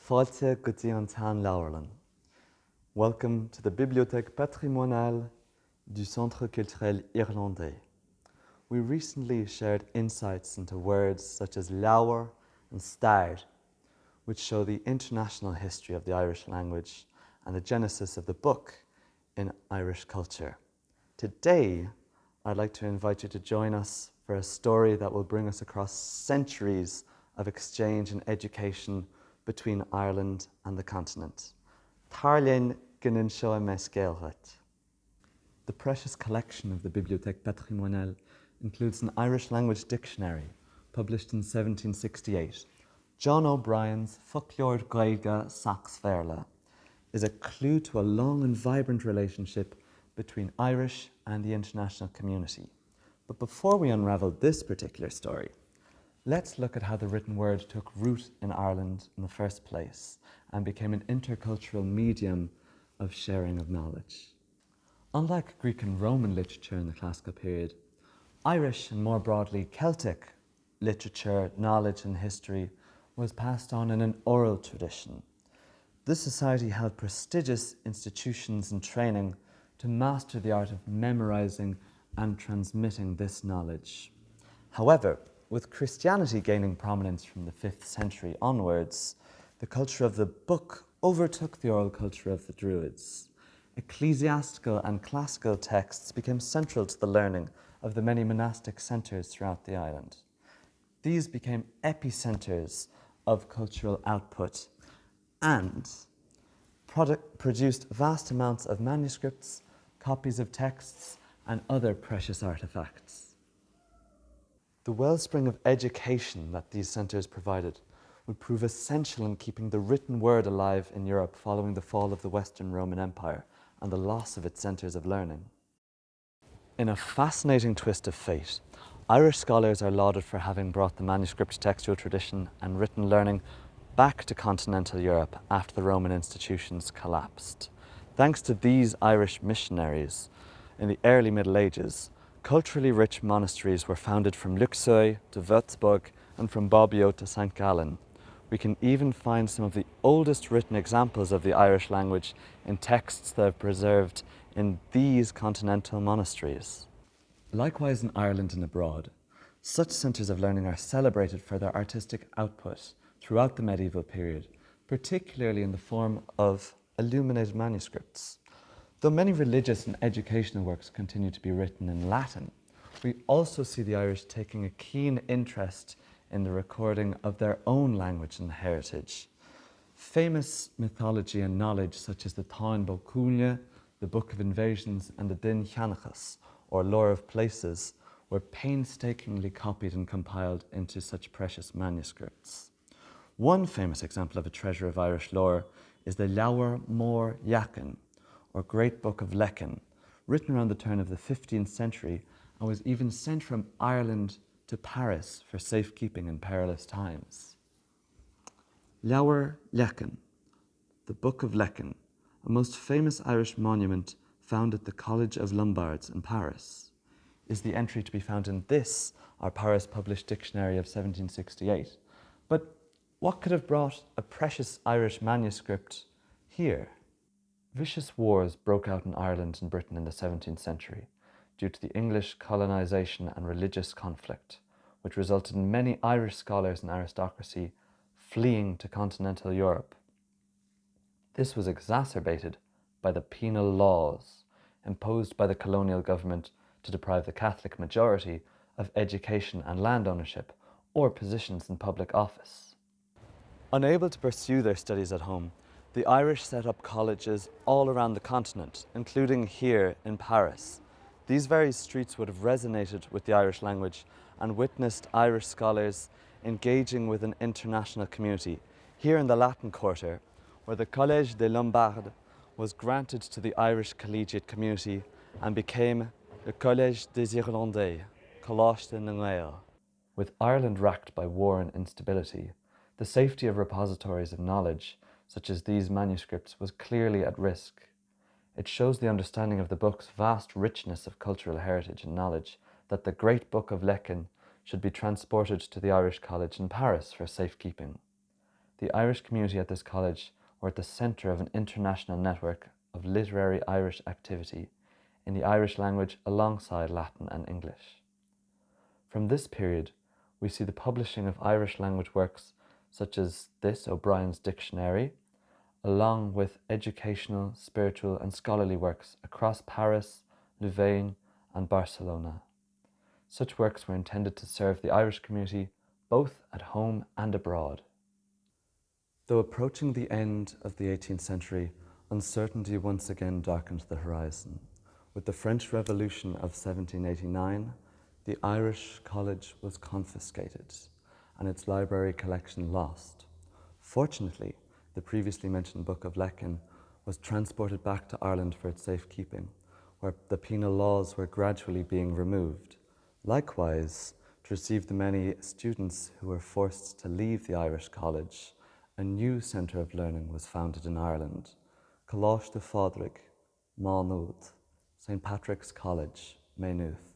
Fáilte go dtí an tean leabharlann. Welcome to the Bibliothèque patrimoniale du Centre Culturel Irlandais. We recently shared insights into words such as leabhar and stair, which show the international history of the Irish language and the genesis of the book in Irish culture. Today, I'd like to invite you to join us for a story that will bring us across centuries of exchange and education between Ireland and the continent. Tarlin ginin seo me scéalthait. The precious collection of the Bibliothèque patrimoniale includes an Irish language dictionary published in 1768. John O'Brien's Folklór Gaeilge Sax Féarla is a clue to a long and vibrant relationship between Irish and the international community. But before we unravel this particular story, let's look at how the written word took root in Ireland in the first place and became an intercultural medium of sharing of knowledge. Unlike Greek and Roman literature in the classical period, Irish and more broadly Celtic literature, knowledge and history was passed on in an oral tradition. This society held prestigious institutions and training to master the art of memorizing and transmitting this knowledge. However, with Christianity gaining prominence from the 5th century onwards, the culture of the book overtook the oral culture of the Druids. Ecclesiastical and classical texts became central to the learning of the many monastic centres throughout the island. These became epicenters of cultural output and produced vast amounts of manuscripts, copies of texts, and other precious artifacts. The wellspring of education that these centres provided would prove essential in keeping the written word alive in Europe following the fall of the Western Roman Empire and the loss of its centres of learning. In a fascinating twist of fate, Irish scholars are lauded for having brought the manuscript textual tradition and written learning back to continental Europe after the Roman institutions collapsed. Thanks to these Irish missionaries, in the early Middle Ages, culturally rich monasteries were founded from Luxeuil to Würzburg and from Bobbio to St. Gallen. We can even find some of the oldest written examples of the Irish language in texts that are preserved in these continental monasteries. Likewise in Ireland and abroad, such centres of learning are celebrated for their artistic output throughout the medieval period, particularly in the form of illuminated manuscripts. Though many religious and educational works continue to be written in Latin, we also see the Irish taking a keen interest in the recording of their own language and heritage. Famous mythology and knowledge such as the Táin Bó Cúailnge, the Book of Invasions, and the Din Cheannachas, or Lore of Places, were painstakingly copied and compiled into such precious manuscripts. One famous example of a treasure of Irish lore is the Leabhar Mór Leachan, or Great Book of Lecan, written around the turn of the 15th century and was even sent from Ireland to Paris for safekeeping in perilous times. Leabhar Leachan, the Book of Lecan, a most famous Irish monument found at the College of Lombards in Paris, is the entry to be found in this, our Paris-published dictionary of 1768. But what could have brought a precious Irish manuscript here? Vicious wars broke out in Ireland and Britain in the 17th century due to the English colonisation and religious conflict, which resulted in many Irish scholars and aristocracy fleeing to continental Europe. This was exacerbated by the penal laws imposed by the colonial government to deprive the Catholic majority of education and land ownership or positions in public office. Unable to pursue their studies at home, the Irish set up colleges all around the continent, including here in Paris. These very streets would have resonated with the Irish language and witnessed Irish scholars engaging with an international community. Here in the Latin Quarter, where the Collège des Lombards was granted to the Irish collegiate community and became the Collège des Irlandais, Coláiste na Gaeilge. With Ireland racked by war and instability, the safety of repositories of knowledge such as these manuscripts was clearly at risk. It shows the understanding of the book's vast richness of cultural heritage and knowledge that the Great Book of Lecan should be transported to the Irish College in Paris for safekeeping. The Irish community at this college were at the centre of an international network of literary Irish activity in the Irish language alongside Latin and English. From this period, we see the publishing of Irish language works such as this O'Brien's Dictionary, along with educational, spiritual and scholarly works across Paris, Louvain and Barcelona. Such works were intended to serve the Irish community both at home and abroad. Though approaching the end of the 18th century, uncertainty once again darkened the horizon. With the French Revolution of 1789, the Irish College was confiscated and its library collection lost. Fortunately, the previously mentioned Book of Lecan was transported back to Ireland for its safekeeping, where the penal laws were gradually being removed. Likewise, to receive the many students who were forced to leave the Irish College, a new centre of learning was founded in Ireland, Coláiste de Fádric, Maynooth, St. Patrick's College, Maynooth.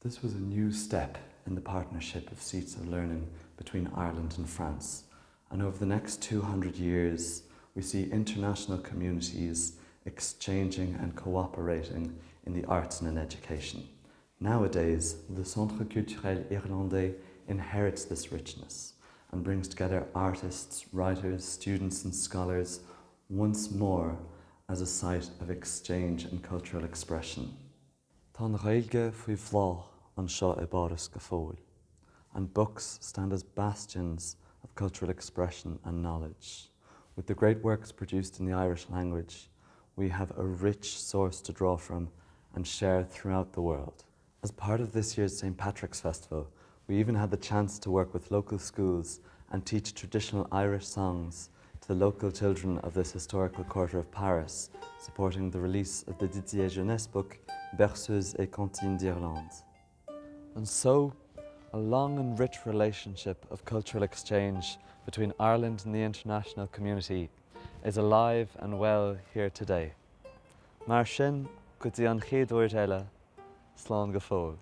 This was a new step in the partnership of seats of learning between Ireland and France, and over the next 200 years, we see international communities exchanging and cooperating in the arts and in education. Nowadays, the Centre Culturel Irlandais inherits this richness and brings together artists, writers, students and scholars once more as a site of exchange and cultural expression. Tá na Gaeilge faoi bhlá anseo I báras go fóill, and books stand as bastions of cultural expression and knowledge. With the great works produced in the Irish language, we have a rich source to draw from and share throughout the world. As part of this year's St. Patrick's Festival, we even had the chance to work with local schools and teach traditional Irish songs to the local children of this historical quarter of Paris, supporting the release of the Didier Jeunesse book, Berceuses et Cantines d'Irlande. And so, a long and rich relationship of cultural exchange between Ireland and the international community is alive and well here today. Mar sin, go dtí an chéad uair eile, slán go fóill.